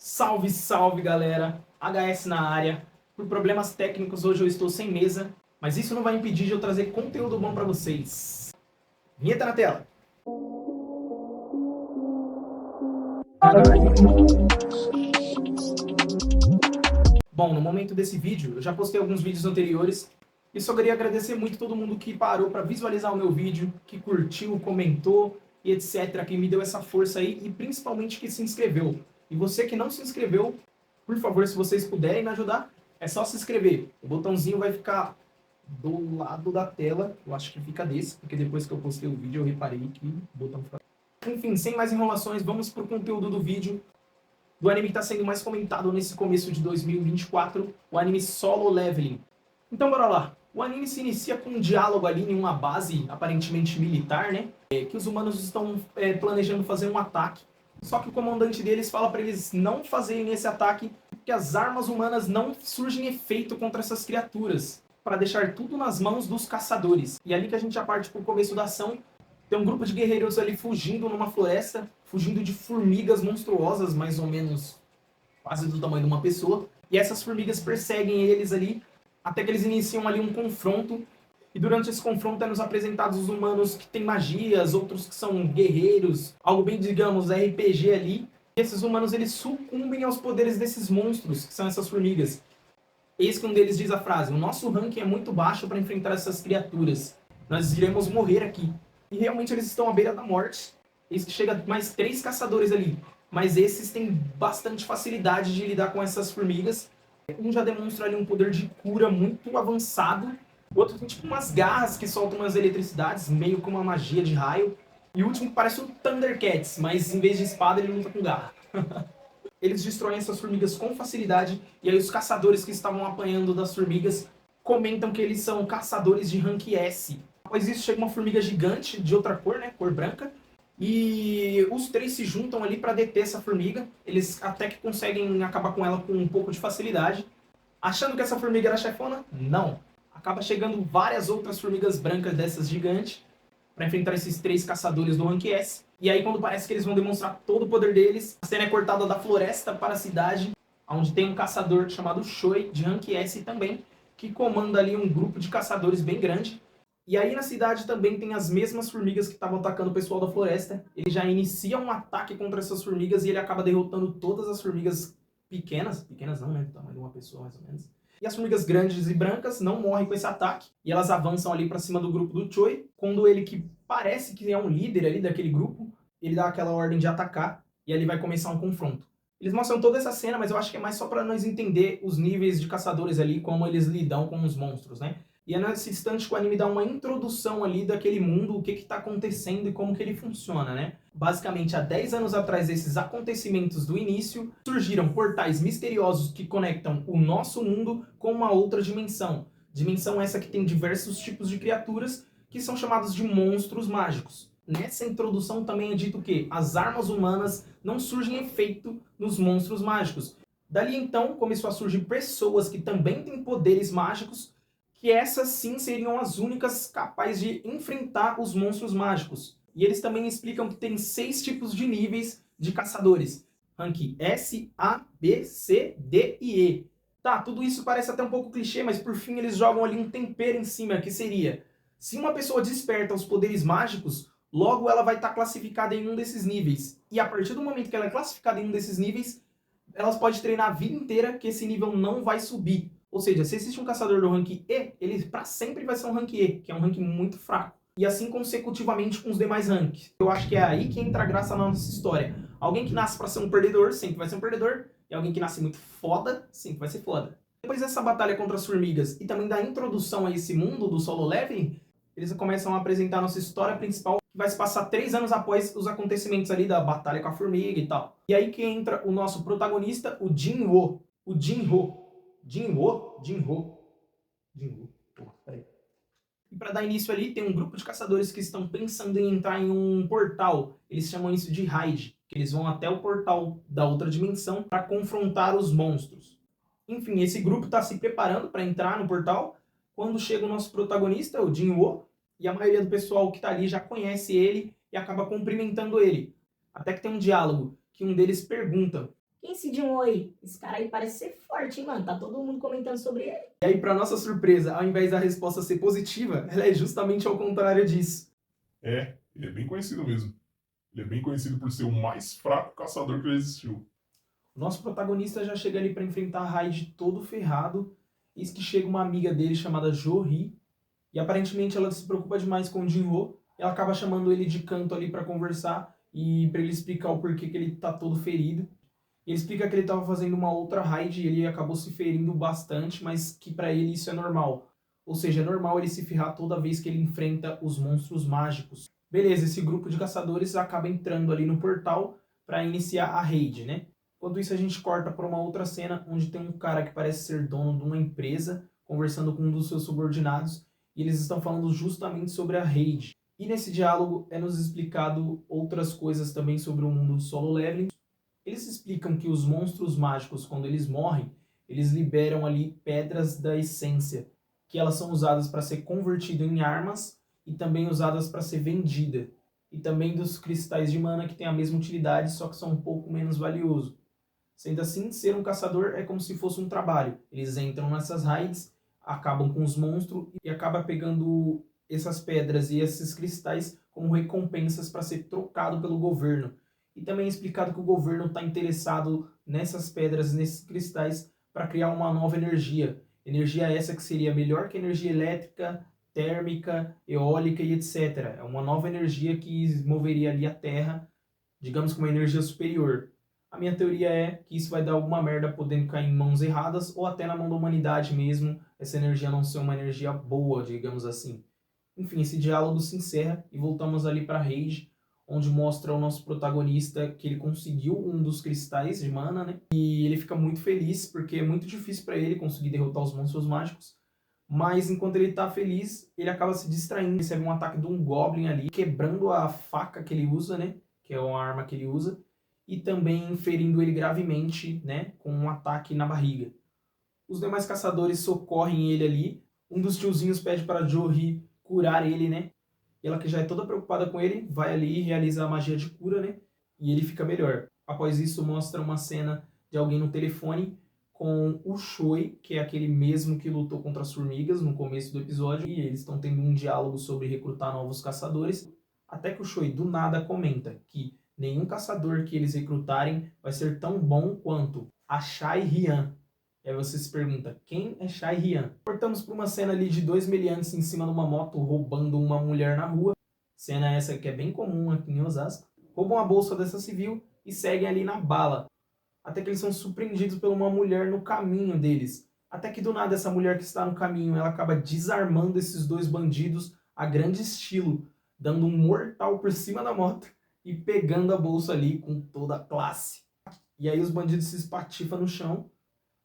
Salve, salve galera, HS na área. Por problemas técnicos hoje eu estou sem mesa, mas isso não vai impedir de eu trazer conteúdo bom para vocês. Vinheta na tela. Bom, no momento desse vídeo, eu já postei alguns vídeos anteriores e só queria agradecer muito todo mundo que parou para visualizar o meu vídeo, que curtiu, comentou e etc, que me deu essa força aí e principalmente que se inscreveu. E você que não se inscreveu, por favor, se vocês puderem me ajudar, é só se inscrever. O botãozinho vai ficar do lado da tela, eu acho que fica desse, porque depois que eu postei o vídeo eu reparei que o botão fica... Enfim, sem mais enrolações, vamos pro conteúdo do vídeo. Do anime que está sendo mais comentado nesse começo de 2024, o anime Solo Leveling. Então bora lá. O anime se inicia com um diálogo ali em uma base aparentemente militar, né? Que os humanos estão planejando fazer um ataque. Só que o comandante deles fala para eles não fazerem esse ataque, porque as armas humanas não surgem efeito contra essas criaturas, para deixar tudo nas mãos dos caçadores. E ali que a gente já parte para o começo da ação. Tem um grupo de guerreiros ali fugindo numa floresta, fugindo de formigas monstruosas, mais ou menos quase do tamanho de uma pessoa. E essas formigas perseguem eles ali, até que eles iniciam ali um confronto. E durante esse confronto é nos apresentados os humanos que têm magias, outros que são guerreiros, algo bem, digamos, RPG ali. E esses humanos, eles sucumbem aos poderes desses monstros, que são essas formigas. Eis que um deles diz a frase: o nosso ranking é muito baixo para enfrentar essas criaturas. Nós iremos morrer aqui. E realmente eles estão à beira da morte. Eis que chega mais 3 caçadores ali. Mas esses têm bastante facilidade de lidar com essas formigas. Um já demonstra ali um poder de cura muito avançado. O outro tem tipo umas garras que soltam umas eletricidades, meio com uma magia de raio. E o último parece um Thundercats, mas em vez de espada ele luta com garra. Eles destroem essas formigas com facilidade. E aí os caçadores que estavam apanhando das formigas comentam que eles são caçadores de rank S. Após isso chega uma formiga gigante de outra cor, né, cor branca. E os 3 se juntam ali para deter essa formiga. Eles até que conseguem acabar com ela com um pouco de facilidade. Achando que essa formiga era chefona? Não. Acaba chegando várias outras formigas brancas dessas gigantes para enfrentar esses 3 caçadores do rank S. E aí quando parece que eles vão demonstrar todo o poder deles, a cena é cortada da floresta para a cidade, onde tem um caçador chamado Shoi, de rank S também, que comanda ali um grupo de caçadores bem grande. E aí na cidade também tem as mesmas formigas que estavam atacando o pessoal da floresta. Ele já inicia um ataque contra essas formigas e ele acaba derrotando todas as formigas pequenas não, né, do tamanho de uma pessoa mais ou menos. E as formigas grandes e brancas não morrem com esse ataque. E elas avançam ali para cima do grupo do Choi. Quando ele, que parece que é um líder ali daquele grupo, ele dá aquela ordem de atacar. E ali vai começar um confronto. Eles mostram toda essa cena, mas eu acho que é mais só para nós entender os níveis de caçadores ali, como eles lidam com os monstros, né? E é nesse instante que o anime dá uma introdução ali daquele mundo, o que está acontecendo e como que ele funciona, né? Basicamente, há 10 anos atrás desses acontecimentos do início, surgiram portais misteriosos que conectam o nosso mundo com uma outra dimensão. Dimensão essa que tem diversos tipos de criaturas que são chamados de monstros mágicos. Nessa introdução também é dito que as armas humanas não surgem efeito nos monstros mágicos. Dali então começou a surgir pessoas que também têm poderes mágicos, que essas sim seriam as únicas capazes de enfrentar os monstros mágicos. E eles também explicam que tem 6 tipos de níveis de caçadores. Rank S, A, B, C, D e E. Tá, tudo isso parece até um pouco clichê, mas por fim eles jogam ali um tempero em cima, que seria: se uma pessoa desperta os poderes mágicos, logo ela vai estar classificada em um desses níveis. E a partir do momento que ela é classificada em um desses níveis, elas podem treinar a vida inteira que esse nível não vai subir. Ou seja, se existe um caçador do rank E, ele para sempre vai ser um rank E, que é um rank muito fraco. E assim consecutivamente com os demais ranks. Eu acho que é aí que entra a graça na nossa história. Alguém que nasce para ser um perdedor, sempre vai ser um perdedor. E alguém que nasce muito foda, sempre vai ser foda. Depois dessa batalha contra as formigas e também da introdução a esse mundo do Solo Leveling, eles começam a apresentar a nossa história principal, que vai se passar 3 anos após os acontecimentos ali da batalha com a formiga e tal. E aí que entra o nosso protagonista, o Jinwoo. O Jinho. Jinwoo? Jinho. Jinwoo. Peraí. E para dar início ali, tem um grupo de caçadores que estão pensando em entrar em um portal. Eles chamam isso de raid, que eles vão até o portal da outra dimensão para confrontar os monstros. Enfim, esse grupo está se preparando para entrar no portal, quando chega o nosso protagonista, o Jinwoo, e a maioria do pessoal que está ali já conhece ele e acaba cumprimentando ele. Até que tem um diálogo que um deles pergunta: Quem esse Jin-Woo aí? Esse cara aí parece ser forte, hein, mano? Tá todo mundo comentando sobre ele. E aí, pra nossa surpresa, ao invés da resposta ser positiva, ela é justamente ao contrário disso. Ele é bem conhecido mesmo. Ele é bem conhecido por ser o mais fraco caçador que já existiu. O nosso protagonista já chega ali pra enfrentar a Raid todo ferrado. Eis que chega uma amiga dele chamada Jo-Hee. E aparentemente ela se preocupa demais com o Jin-Woo. Ela acaba chamando ele de canto ali pra conversar e pra ele explicar o porquê que ele tá todo ferido. Ele explica que ele estava fazendo uma outra raid e ele acabou se ferindo bastante, mas que pra ele isso é normal. Ou seja, é normal ele se ferrar toda vez que ele enfrenta os monstros mágicos. Beleza, esse grupo de caçadores acaba entrando ali no portal para iniciar a raid, né? Enquanto isso a gente corta para uma outra cena onde tem um cara que parece ser dono de uma empresa conversando com um dos seus subordinados e eles estão falando justamente sobre a raid. E nesse diálogo é nos explicado outras coisas também sobre o mundo do solo leveling. Eles explicam que os monstros mágicos, quando eles morrem, eles liberam ali pedras da essência, que elas são usadas para ser convertido em armas e também usadas para ser vendida. E também dos cristais de mana que têm a mesma utilidade, só que são um pouco menos valioso. Sendo assim, ser um caçador é como se fosse um trabalho. Eles entram nessas raids, acabam com os monstros e acabam pegando essas pedras e esses cristais como recompensas para ser trocado pelo governo. E também é explicado que o governo está interessado nessas pedras, nesses cristais, para criar uma nova energia. Energia essa que seria melhor que energia elétrica, térmica, eólica e etc. É uma nova energia que moveria ali a Terra, digamos que uma energia superior. A minha teoria é que isso vai dar alguma merda podendo cair em mãos erradas ou até na mão da humanidade mesmo, essa energia não ser uma energia boa, digamos assim. Enfim, esse diálogo se encerra e voltamos ali para Rage, onde mostra o nosso protagonista que ele conseguiu um dos cristais de mana, né? E ele fica muito feliz porque é muito difícil para ele conseguir derrotar os monstros mágicos. Mas enquanto ele tá feliz, ele acaba se distraindo, recebe um ataque de um Goblin ali, quebrando a faca que ele usa, né? Que é uma arma que ele usa, e também ferindo ele gravemente, né? Com um ataque na barriga. Os demais caçadores socorrem ele ali. Um dos tiozinhos pede para Jo-Hee curar ele, né? E ela, que já é toda preocupada com ele, vai ali e realiza a magia de cura, né? E ele fica melhor. Após isso, mostra uma cena de alguém no telefone com o Shoi, que é aquele mesmo que lutou contra as formigas no começo do episódio. E eles estão tendo um diálogo sobre recrutar novos caçadores. Até que o Shoi, do nada, comenta que nenhum caçador que eles recrutarem vai ser tão bom quanto a Shai Rian. E aí você se pergunta, quem é Shai Rian? Cortamos por uma cena ali de dois meliantes em cima de uma moto roubando uma mulher na rua. Cena essa que é bem comum aqui em Osasco. Roubam a bolsa dessa civil e seguem ali na bala. Até que eles são surpreendidos por uma mulher no caminho deles. Até que do nada essa mulher que está no caminho, ela acaba desarmando esses dois bandidos a grande estilo, dando um mortal por cima da moto e pegando a bolsa ali com toda a classe. E aí os bandidos se espatifam no chão.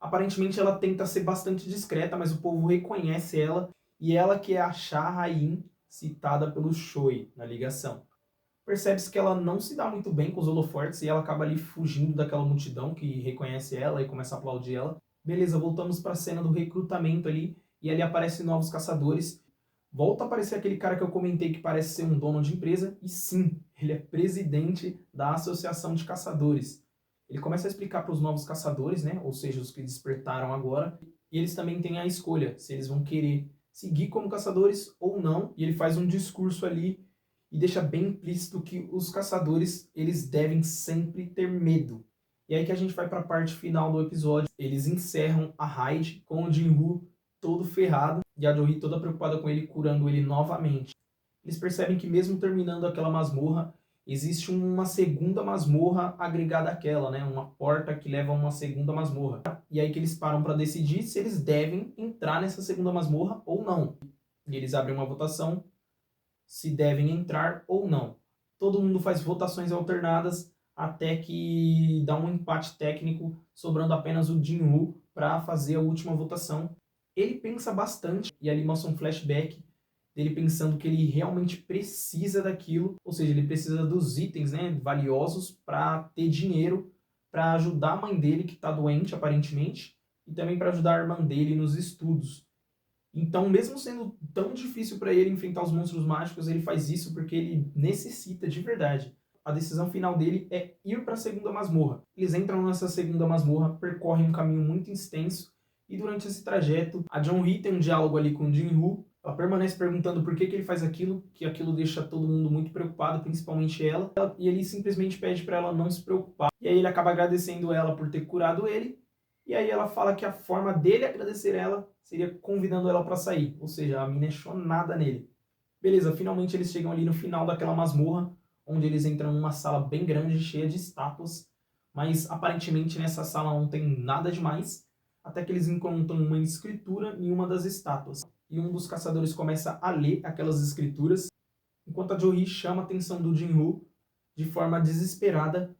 Aparentemente ela tenta ser bastante discreta, mas o povo reconhece ela, e ela que é a Sha Rain, citada pelo Shoi na ligação. Percebe-se que ela não se dá muito bem com os holofortes e ela acaba ali fugindo daquela multidão que reconhece ela e começa a aplaudir ela. Beleza, voltamos para a cena do recrutamento ali, e ali aparecem novos caçadores. Volta a aparecer aquele cara que eu comentei que parece ser um dono de empresa, e sim, ele é presidente da Associação de Caçadores. Ele começa a explicar para os novos caçadores, né, ou seja, os que despertaram agora, e eles também têm a escolha, se eles vão querer seguir como caçadores ou não, e ele faz um discurso ali e deixa bem implícito que os caçadores, eles devem sempre ter medo. E aí que a gente vai para a parte final do episódio, eles encerram a raid com o Jin-Woo todo ferrado e a Jo-Hee toda preocupada com ele, curando ele novamente. Eles percebem que mesmo terminando aquela masmorra, existe uma segunda masmorra agregada àquela, né? Uma porta que leva a uma segunda masmorra. E aí que eles param para decidir se eles devem entrar nessa segunda masmorra ou não. E eles abrem uma votação se devem entrar ou não. Todo mundo faz votações alternadas até que dá um empate técnico, sobrando apenas o Jin-Woo para fazer a última votação. Ele pensa bastante e ali mostra um flashback dele pensando que ele realmente precisa daquilo, ou seja, ele precisa dos itens, né, valiosos para ter dinheiro para ajudar a mãe dele que está doente aparentemente e também para ajudar a irmã dele nos estudos. Então, mesmo sendo tão difícil para ele enfrentar os monstros mágicos, ele faz isso porque ele necessita de verdade. a decisão final dele é ir para a segunda masmorra. Eles entram nessa segunda masmorra, percorrem um caminho muito extenso, e durante esse trajeto, a Jeonhee tem um diálogo ali com o Jin-Woo. Ela permanece perguntando por que ele faz aquilo, que aquilo deixa todo mundo muito preocupado, principalmente ela, e ele simplesmente pede para ela não se preocupar. E aí ele acaba agradecendo ela por ter curado ele, e aí ela fala que a forma dele agradecer ela seria convidando ela para sair, ou seja, a mina é chonada nele. Beleza, finalmente eles chegam ali no final daquela masmorra, onde eles entram numa sala bem grande, cheia de estátuas, mas aparentemente nessa sala não tem nada demais, até que eles encontram uma escritura em uma das estátuas. E um dos caçadores começa a ler aquelas escrituras, enquanto a Jeonhee chama a atenção do Jin-Woo de forma desesperada,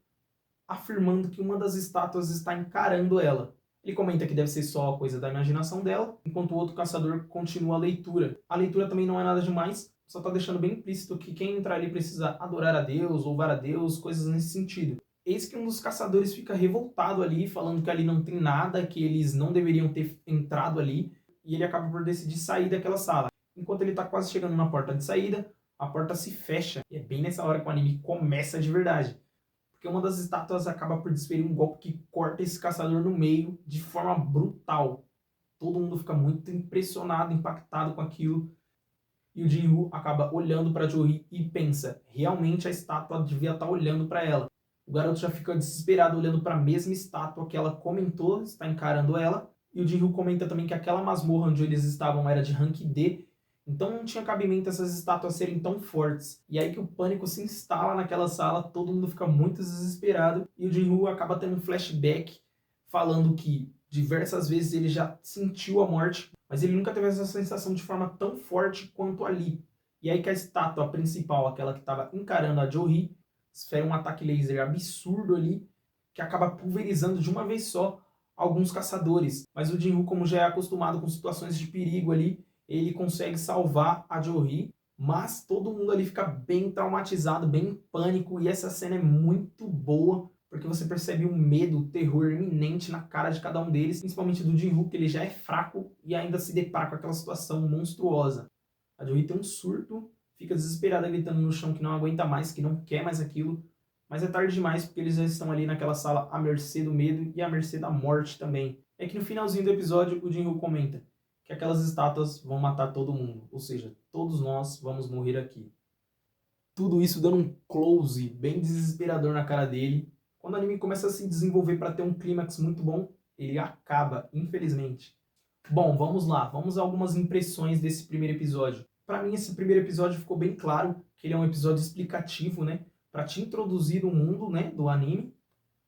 afirmando que uma das estátuas está encarando ela. Ele comenta que deve ser só coisa da imaginação dela, enquanto o outro caçador continua a leitura. A leitura também não é nada demais, só está deixando bem implícito que quem entrar ali precisa adorar a Deus, louvar a Deus, coisas nesse sentido. Eis que um dos caçadores fica revoltado ali, falando que ali não tem nada, que eles não deveriam ter entrado ali, e ele acaba por decidir sair daquela sala. Enquanto ele está quase chegando na porta de saída, a porta se fecha, e é bem nessa hora que o anime começa de verdade. Porque uma das estátuas acaba por desferir um golpe que corta esse caçador no meio de forma brutal. Todo mundo fica muito impressionado, impactado com aquilo. E o Jin-Woo acaba olhando para a Jeonhee e pensa, realmente a estátua devia estar olhando para ela. O garoto já fica desesperado olhando para a mesma estátua que ela comentou, está encarando ela. E o Jin-Woo comenta também que aquela masmorra onde eles estavam era de rank D, então não tinha cabimento essas estátuas serem tão fortes. E aí que o pânico se instala naquela sala, todo mundo fica muito desesperado, e o Jin-Woo acaba tendo um flashback falando que diversas vezes ele já sentiu a morte, mas ele nunca teve essa sensação de forma tão forte quanto ali. E aí que a estátua principal, aquela que estava encarando a Jeonhee, esfera um ataque laser absurdo ali, que acaba pulverizando de uma vez só alguns caçadores. Mas o Jin-Woo, como já é acostumado com situações de perigo ali, ele consegue salvar a Jeonhee, mas todo mundo ali fica bem traumatizado, bem em pânico, e essa cena é muito boa, porque você percebe o medo, o terror iminente na cara de cada um deles, principalmente do Jin-Woo, que ele já é fraco e ainda se depara com aquela situação monstruosa. A Jeonhee tem um surto, fica desesperada gritando no chão que não aguenta mais, que não quer mais aquilo, mas é tarde demais porque eles já estão ali naquela sala à mercê do medo e à mercê da morte também. É que no finalzinho do episódio o Jin-Woo comenta que aquelas estátuas vão matar todo mundo, ou seja, todos nós vamos morrer aqui. Tudo isso dando um close bem desesperador na cara dele. Quando o anime começa a se desenvolver para ter um clímax muito bom, ele acaba, infelizmente. Bom, vamos lá, vamos a algumas impressões desse primeiro episódio. Para mim, esse primeiro episódio ficou bem claro que ele é um episódio explicativo, né? Para te introduzir no mundo, né, do anime.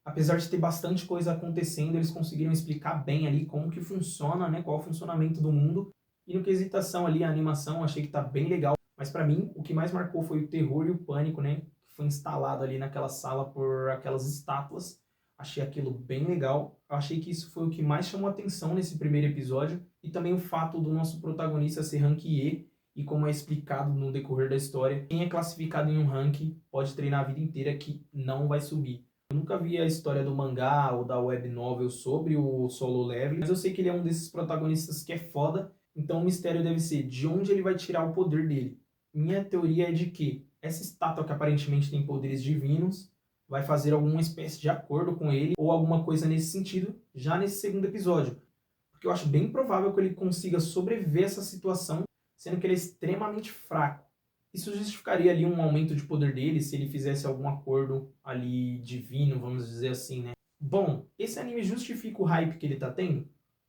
Apesar de ter bastante coisa acontecendo, eles conseguiram explicar bem ali como que funciona, né, qual é o funcionamento do mundo. E no quesitação ali, a animação, achei que tá bem legal. Mas para mim, o que mais marcou foi o terror e o pânico, né, que foi instalado ali naquela sala por aquelas estátuas. Achei aquilo bem legal. Eu achei que isso foi o que mais chamou atenção nesse primeiro episódio. E também o fato do nosso protagonista ser rank E. E como é explicado no decorrer da história, quem é classificado em um rank pode treinar a vida inteira que não vai subir. Eu nunca vi a história do mangá ou da web novel sobre o Solo Leveling, mas eu sei que ele é um desses protagonistas que é foda, então o mistério deve ser de onde ele vai tirar o poder dele. Minha teoria é de que essa estátua que aparentemente tem poderes divinos vai fazer alguma espécie de acordo com ele ou alguma coisa nesse sentido já nesse segundo episódio. Porque eu acho bem provável que ele consiga sobreviver a essa situação, sendo que ele é extremamente fraco. Isso justificaria ali um aumento de poder dele se ele fizesse algum acordo ali divino, vamos dizer assim, né? Bom, esse anime justifica o hype que ele tá tendo?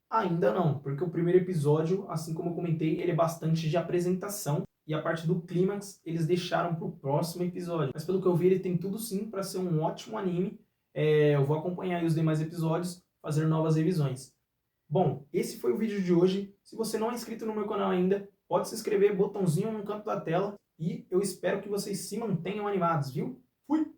Ainda não, porque o primeiro episódio, assim como eu comentei, ele é bastante de apresentação e a parte do clímax eles deixaram pro próximo episódio. Mas pelo que eu vi, ele tem tudo sim para ser um ótimo anime. Eu vou acompanhar aí os demais episódios, fazer novas revisões. Bom, esse foi o vídeo de hoje. Se você não é inscrito no meu canal ainda, pode se inscrever, botãozinho no canto da tela. E eu espero que vocês se mantenham animados, viu? Fui!